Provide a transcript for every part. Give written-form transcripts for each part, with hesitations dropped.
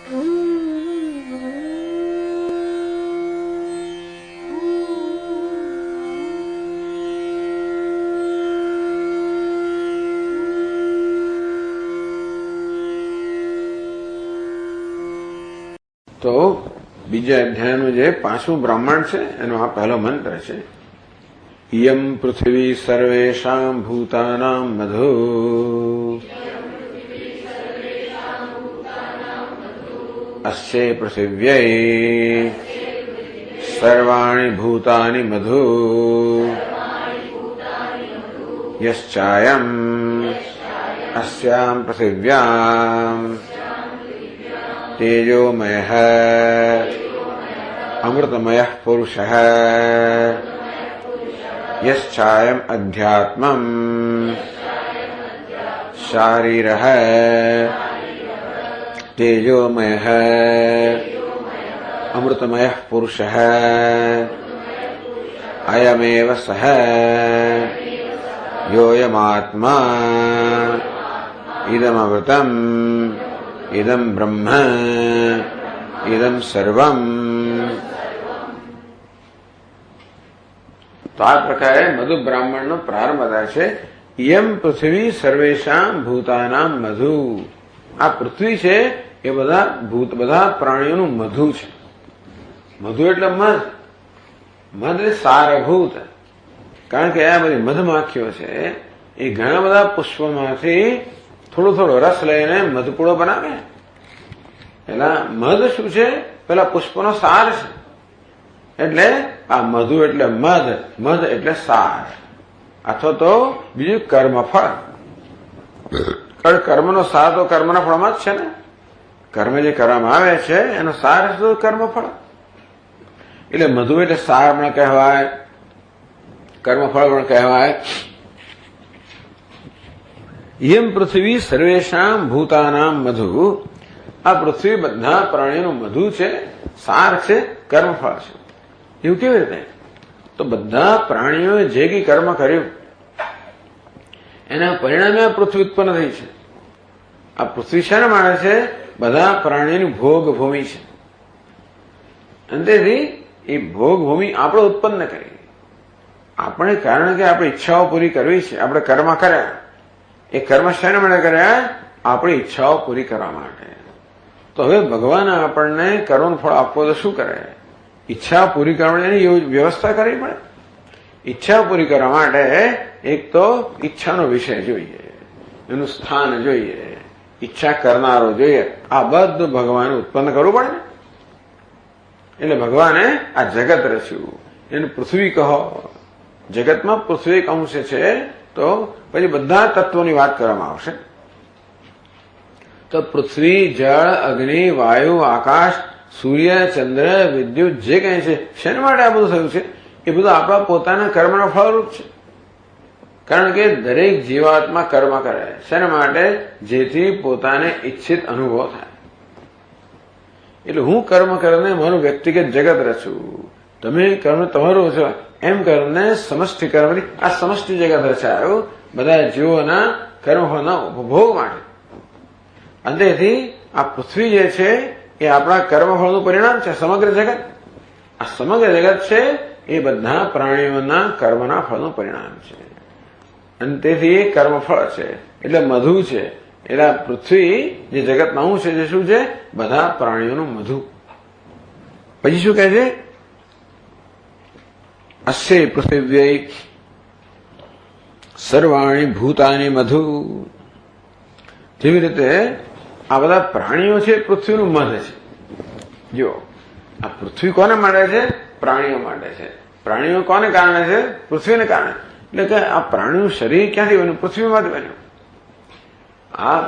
તો બીજા અધ્યાયનું જે 5મું બ્રાહ્મણ છે એનો આ પહેલો મંત્ર છે. યમ પૃથ્વી સર્વેષાં ભૂતાનાં મધુ અસ્યૈ પૃથિવ્यै સર્વાણિ ભૂતાનિ મધુ યશ્ચાયમ અસ્યાં પૃથિવ્યાં તેજોમયઃ અમૃતમયઃ પુરુષઃ યશ્ચાયમ અધ્યાત્મં શારીરઃ તેજોમયઃ અમૃતમયઃ પુરુષઃ અયમેવ સઃ યોયમાત્મા ઇદમૃતમ ઇદમ બ્રહ્મ ઇદમ સર્વમ. તો આ પ્રકારે મધુ બ્રાહ્મણનો પ્રારંભ થાય છે. યમ પૃથ્વી સર્વેષાં ભૂતાનાં મધુ. આ પૃથ્વી છે એ બધા પ્રાણીઓનું મધુ છે. મધુ એટલે મધ. મધ એટલે સારભૂત. કારણ કે આ બધી મધમાખીઓ છે એ ઘણા બધા પુષ્પોમાંથી થોડો થોડો રસ લઈને મધપૂડો બનાવે. પેલા મધ શું છે? પેલા પુષ્પનો સાર છે. એટલે આ મધુ એટલે મધ, મધ એટલે સાર, અથવા તો બીજું કર્મફળ. કર્મનો સાર તો કર્મના ફળમાં જ છે ને. કર્મ જે કરવામાં આવે છે એનો સાર તો કર્મફળ. એટલે મધુ એટલે સાર પણ કહેવાય, કર્મફળ પણ કહેવાય. યમ પૃથ્વી સર્વેષાં ભૂતાનાં મધુ. આ પૃથ્વી બધા પ્રાણીઓનું મધુ છે, સાર છે, કર્મફળ છે. એવું કેવી રીતે? તો બધા પ્રાણીઓએ જે કઈ કર્મ કર્યું એના પરિણામે આ પૃથ્વી ઉત્પન્ન થઈ છે. આ પૃથ્વી શાના માટે છે? બધા પ્રાણીઓની ભોગ ભૂમિ છે. અને તેથી એ ભોગ ભૂમિ આપણે ઉત્પન્ન કરી. આપણે કારણ કે આપણે ઈચ્છાઓ પૂરી કરવી છે, આપણે કર્મ કર્યા. એ કર્મ શાના માટે કર્યા? આપણી ઈચ્છાઓ પૂરી કરવા માટે. તો હવે ભગવાન આપણને કર્મનું ફળ આપવો તો શું કરે? ઈચ્છા પૂરી કરવાની વ્યવસ્થા કરવી પડે. ઈચ્છા પૂરી કરવા માટે એક તો ઈચ્છાનો વિષય જોઈએ, એનું સ્થાન જોઈએ, ઈચ્છા કરનારો જોઈએ. આ બધું ભગવાને ઉત્પન્ન કરવું પડે ને. એટલે ભગવાને આ જગત રચ્યું. એનું પૃથ્વી કહો. જગતમાં પૃથ્વી એક અંશ છે. તો પછી બધા તત્વોની વાત કરવામાં આવશે. તો પૃથ્વી, જળ, અગ્નિ, વાયુ, આકાશ, સૂર્ય, ચંદ્ર, વિદ્યુત જે કંઈ છે, શેના માટે આ બધું થયું છે? એ બધું આપણા પોતાના કર્મના ફળરૂપ છે. કારણ કે દરેક જીવાત્મા કર્મ કરે. શેના માટે? જેથી પોતાને ઈચ્છિત અનુભવ થાય. એટલે હું કર્મ કરીને મારું વ્યક્તિગત જગત રચું, તમે કર્મ તમારું છો એમ કરીને સમષ્ટિ કર્મથી આ સમષ્ટિ જગત રચાયું બધા જીવોના કર્મફળના ઉપભોગ માટે. અંતેથી આ પૃથ્વી જે છે એ આપણા કર્મફળનું પરિણામ છે. સમગ્ર જગત, આ સમગ્ર જગત છે એ બધા પ્રાણીઓના કર્મના ફળનું પરિણામ છે. અને તેથી એ કર્મફળ છે. એટલે મધુ છે. એટલે પૃથ્વી જે જગતમાં હું છે, જે શું છે? બધા પ્રાણીઓનું મધુ. પછી શું કહે છે? અસ્યૈ પૃથિવ્यै સર્વાણિ ભૂતાનિ મધુ. જેવી રીતે આ બધા પ્રાણીઓ છે પૃથ્વીનું મધ છે. જો આ પૃથ્વી કોને માટે છે? પ્રાણીઓ માટે છે. પ્રાણીઓ કોને કારણે છે? પૃથ્વીને કારણે. એટલે કે આ પ્રાણીનું શરીર ક્યાંથી બન્યું? પૃથ્વીમાંથી બન્યું. આ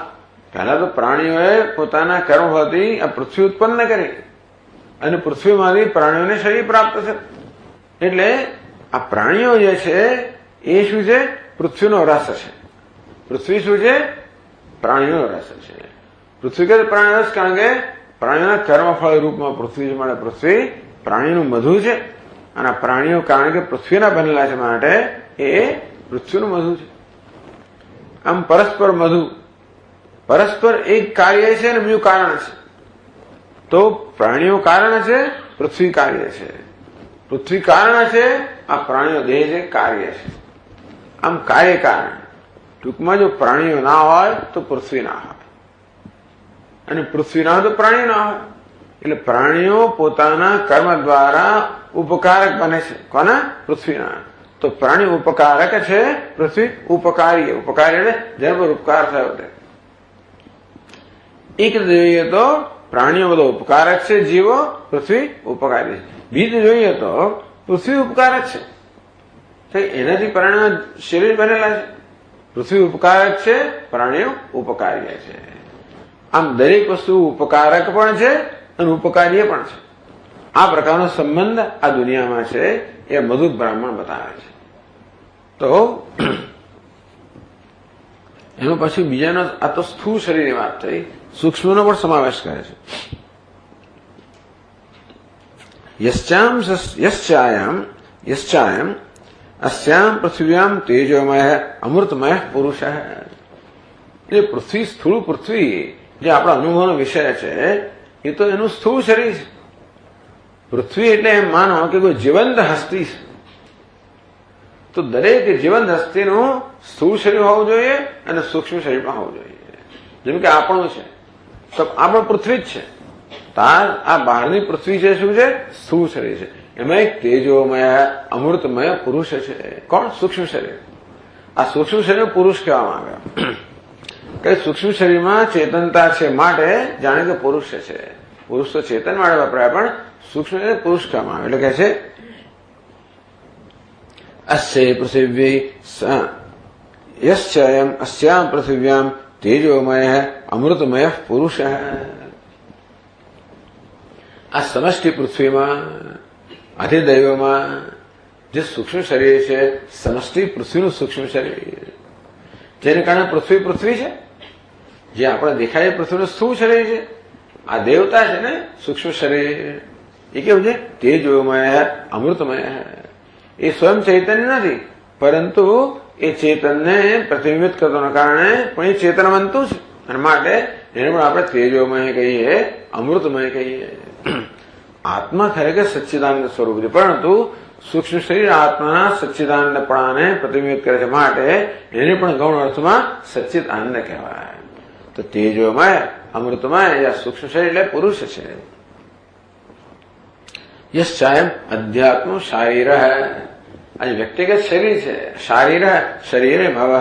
પહેલા તો પ્રાણીઓએ પોતાના કર્મથી આ પૃથ્વી ઉત્પન્ન કરી અને પૃથ્વીમાંથી પ્રાણીઓને શરીર પ્રાપ્ત છે. એટલે આ પ્રાણીઓ જે છે એ શું છે? પૃથ્વીનો રસ છે. પૃથ્વી શું છે? પ્રાણીનો રસ છે. પૃથ્વી કે પ્રાણી રસ, કારણ કે પ્રાણીઓના કર્મફળ રૂપમાં પૃથ્વી મળે. પૃથ્વી પ્રાણીનું મધુ છે. અને પ્રાણીઓ કારણ કે પૃથ્વીના બનેલા છે માટે એ પૃથ્વીનું મધુ છે. આમ પરસ્પર મધુ, પરસ્પર એક કાર્ય છે અને બીજું કારણ છે. તો પ્રાણીઓ કારણ છે, પૃથ્વી કાર્ય છે. પૃથ્વી કારણ છે, આ પ્રાણીઓ દેહ છે, કાર્ય છે. આમ કાર્ય કારણ. ટૂંકમાં જો પ્રાણીઓ ના હોય તો પૃથ્વી ના હોય, અને પૃથ્વી ના હોય તો પ્રાણીઓ ના હોય. એટલે પ્રાણીઓ પોતાના કર્મ દ્વારા ઉપકારક બને છે. કોના? પૃથ્વીના. તો પ્રાણી ઉપકારક છે, પૃથ્વી ઉપકારી. ઉપકારી એટલે જેના પર ઉપકાર થયો તે. એક જોઈએ તો પ્રાણીઓ બધો ઉપકારક છે, જીવો, પૃથ્વી ઉપકારી છે. બીજું જોઈએ તો પૃથ્વી ઉપકારક છે, એનાથી પ્રાણીઓ શરીર બનેલા છે. પૃથ્વી ઉપકારક છે, પ્રાણીઓ ઉપકાર્ય છે. આમ દરેક વસ્તુ ઉપકારક પણ છે અને ઉપકાર્ય પણ છે. આ પ્રકારનો સંબંધ આ દુનિયામાં છે, એ મધુર બ્રાહ્મણ બતાવે છે. તો એનો પછી બીજાનો, આ તો સ્થૂળ શરીરની વાત થઈ, સૂક્ષ્મનો પણ સમાવેશ કરે છે. યશ્ચાયમ અસ્યામ પૃથ્વ્યામ તેજોમય અમૃતમય પુરુષ. એટલે પૃથ્વી, સ્થૂળ પૃથ્વી જે આપણા અનુભવનો વિષય છે, એ તો એનું સ્થૂળ શરીર છે. પૃથ્વી એટલે એમ માનો કે કોઈ જીવંત હસ્તી છે. તો દરેક જીવંત હસ્તીનું સ્થૂળ શરીર હોવું જોઈએ અને સૂક્ષ્મ શરીર પણ હોવું જોઈએ. જેમ કે આપણું છે, તો આપણું પૃથ્વી જ છે. તાર આ બહારની પૃથ્વી છે, શું છે? સ્થૂળ શરીર છે. એમાં એક તેજોમય અમૃતમય પુરુષ છે. કોણ? સૂક્ષ્મ શરીર. આ સૂક્ષ્મ શરીર પુરુષ કહેવામાં આવ્યા. કે સૂક્ષ્મ શરીરમાં ચેતનતા છે માટે જાણે કે પુરુષ છે. પુરુષ તો ચેતન માટે વપરાય, પણ સૂક્ષ્મ પુરુષ કહેવામાં આવે. એટલે કે છે અસ્ય પૃથિવી યશ્ચયમ અસ્યામ પૃથિવ્યામ તેજોમય અમૃતમય પુરુષ. આ સમષ્ટિ પૃથ્વીમાં, અધિદૈવમાં જે સૂક્ષ્મ શરીર છે, સમષ્ટિ પૃથ્વીનું સૂક્ષ્મ શરીર, જેને કારણે પૃથ્વી પૃથ્વી છે. જે આપણે દેખાય પૃથ્વીનું સ્થૂળ શરીર છે. આ દેવતા છે ને, સૂક્ષ્મ શરીર, એ કેવું છે? તેજોમય અમૃતમય. એ સ્વયં ચૈતન્ય નથી, પરંતુ એ ચેતનને પ્રતિબિંબિત કરવાના કારણે પણ એ ચેતનવંતું છે, અને માટે એને પણ આપણે તેજોમય કહીએ, અમૃતમય કહીએ. આત્મા ખરેખર સચ્ચિદાનંદ સ્વરૂપ છે, પરંતુ સૂક્ષ્મ શરીર આત્માના સચ્ચિદાનંદપણાને પ્રતિબિંબિત કરે છે, માટે એને પણ ગૌણ અર્થમાં સચ્ચિદ આનંદ કહેવાય. તો તેજોમય અમૃતમય યા સૂક્ષ્મ શરીર એટલે પુરુષ છે. યશ્ચાયમ અધ્યાત્મ શારીર. આ વ્યક્તિગત શરીર છે, શારીર શરીરે ભવ.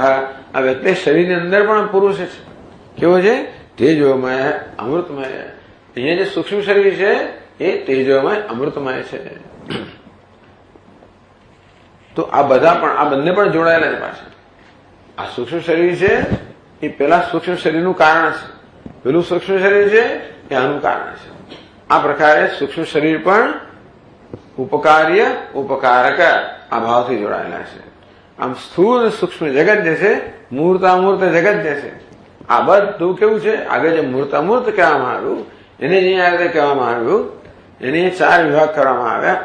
આ વ્યક્તિ શરીરની અંદર પણ પુરુષ છે. કેવો છે? તેજોમય અમૃતમય. અહીંયા જે સૂક્ષ્મ શરીર છે એ તેજોમય અમૃતમય છે. તો આ બધા પણ, આ બંને પણ જોડાયેલા છે પાછા. આ સૂક્ષ્મ શરીર છે એ પેલા સૂક્ષ્મ શરીરનું કારણ છે, પેલું સૂક્ષ્મ શરીર છે એ આનું કારણ છે. આ પ્રકારે સૂક્ષ્મ શરીર પણ ઉપકાર્ય ઉપકારક આ ભાવથી જોડાયેલા છે. આમ સ્થૂળ સૂક્ષ્મ જગત જે છે, મૂર્તામૂર્ત જગત જે છે, આ બધું કેવું છે? આગળ જે મૂર્તામૂર્ત કહેવામાં આવ્યું, એને જે આ રીતે કહેવામાં આવ્યું, એને 4 વિભાગ કરવામાં આવ્યા.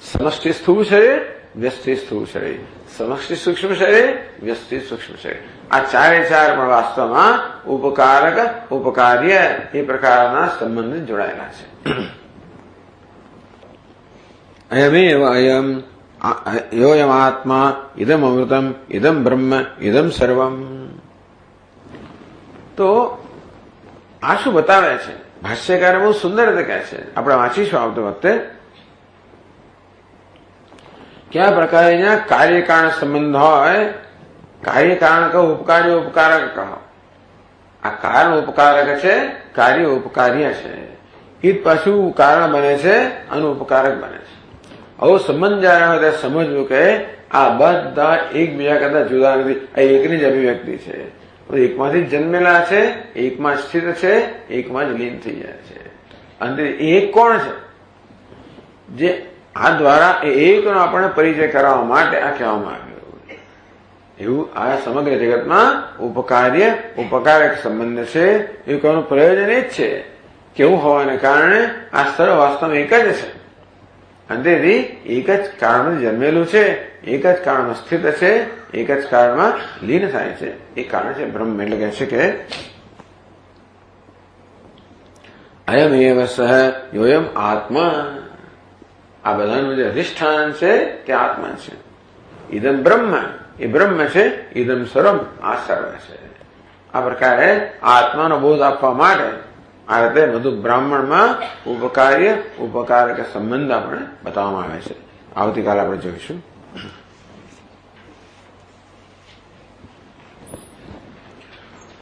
સમષ્ટિ સ્થૂળ શરીર, વ્યષ્ટિ સ્થૂળ શરીર, સમષ્ટિ સૂક્ષ્મ શરીર, વ્યષ્ટિ સૂક્ષ્મ શરીર. આ 4 પણ વાસ્તવમાં ઉપકારક ઉપકાર્ય એ પ્રકારના સંબંધિત જોડાયેલા છે. અયમેવ અયમ યોયમ આત્મા ઇદમ અમૃતમ ઇદમ બ્રહ્મ ઇદમ સર્વમ. તો આ શું બતાવે છે? ભાષ્યકારે બહુ સુંદર રીતે કહે છે, આપણે વાંચીશું આવતી વખતે. કયા પ્રકારે કાર્યકારણ સંબંધ હોય, કાર્યકારણ કહો, ઉપકાર્ય ઉપકારક કહો. આ કારણ ઉપકારક છે, કાર્ય ઉપકાર્ય છે. એ પાછું કારણ બને છે અને ઉપકારક બને છે. આવો સંબંધ જયારે હોય ત્યારે સમજવું કે આ બધા એકબીજા કરતા જુદા નથી, આ એકની જ અભિવ્યક્તિ છે. એકમાંથી જ જન્મેલા છે, એકમાં સ્થિત છે, એકમાં જ લીન થઈ જાય છે. અને એક કોણ છે? જે આ દ્વારા એ એકનો આપણને પરિચય કરાવવા માટે આ કહેવામાં આવ્યું. એવું આ સમગ્ર જગતમાં ઉપકાર્ય ઉપકારક સંબંધ છે. એ કહેવાનું પ્રયોજન એ જ છે કે એવું હોવાને કારણે આ સર્વ વાસ્તવ એક જ છે. અંતેથી એક જ કારણમાં જન્મેલું છે, એક જ કારણમાં સ્થિત છે, એક જ કારણમાં લીન થાય છે. એ કારણ છે બ્રહ્મ. એટલે કહે છે કે અયમેવ સહ યોયમ આત્મા. આ બધાનું જે અધિષ્ઠાન છે તે આત્મા છે. ઇદમ બ્રહ્મ, એ બ્રહ્મ છે. ઇદમ સર્વમ, આ સર્વ છે. આ પ્રકારે આત્માનો બોધ આપવા માટે આ રીતે બધું બ્રાહ્મણમાં ઉપકાર્ય ઉપકારક સંબંધ આપણે બતાવવામાં આવે છે. આવતીકાલે આપણે જોઈશું.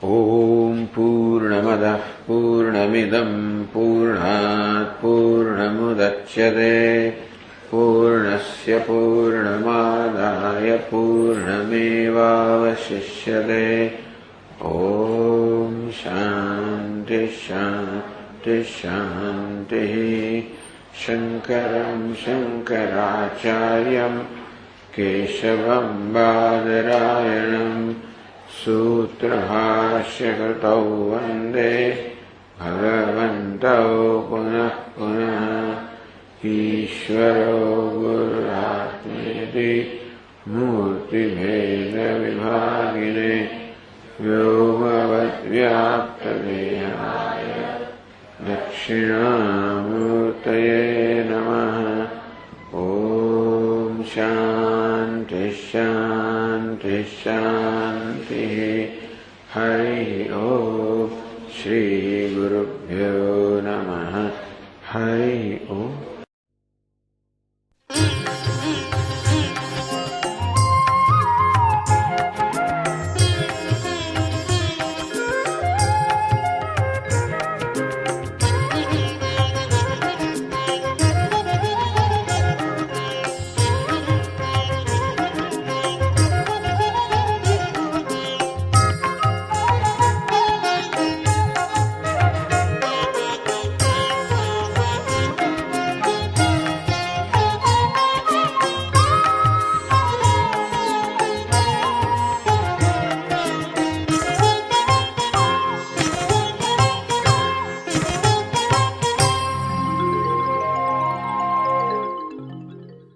ઓમ પૂર્ણમદ પૂર્ણમિદમ પૂર્ણાત પૂર્ણમુદચ્યતે પૂર્ણસ્ય પૂર્ણમાદાય પૂર્ણમેવાવશિષ્યતે. ઓમ શાંતિ શાંતિ શાંતિ. શંકરં શંકરાચાર્યં કેશવં બાદરાયણં સૂત્રભાષ્યકૃતૌ વંદે ભગવन्तौ પુનઃ પુનઃ. ઈશ્વરો ગુરુરાત્મેતિ મૂર્તિભેદવિભાગિને વ્યોમવદ્વ્યાપ્તદેહાય દક્ષિણામૂર્તયે નમઃ. ઓમ શાંતિ શાંતિ શાંતિ. હરિ ઓમ. શ્રી ગુરુભ્યો નમઃ. હરિ ઓમ.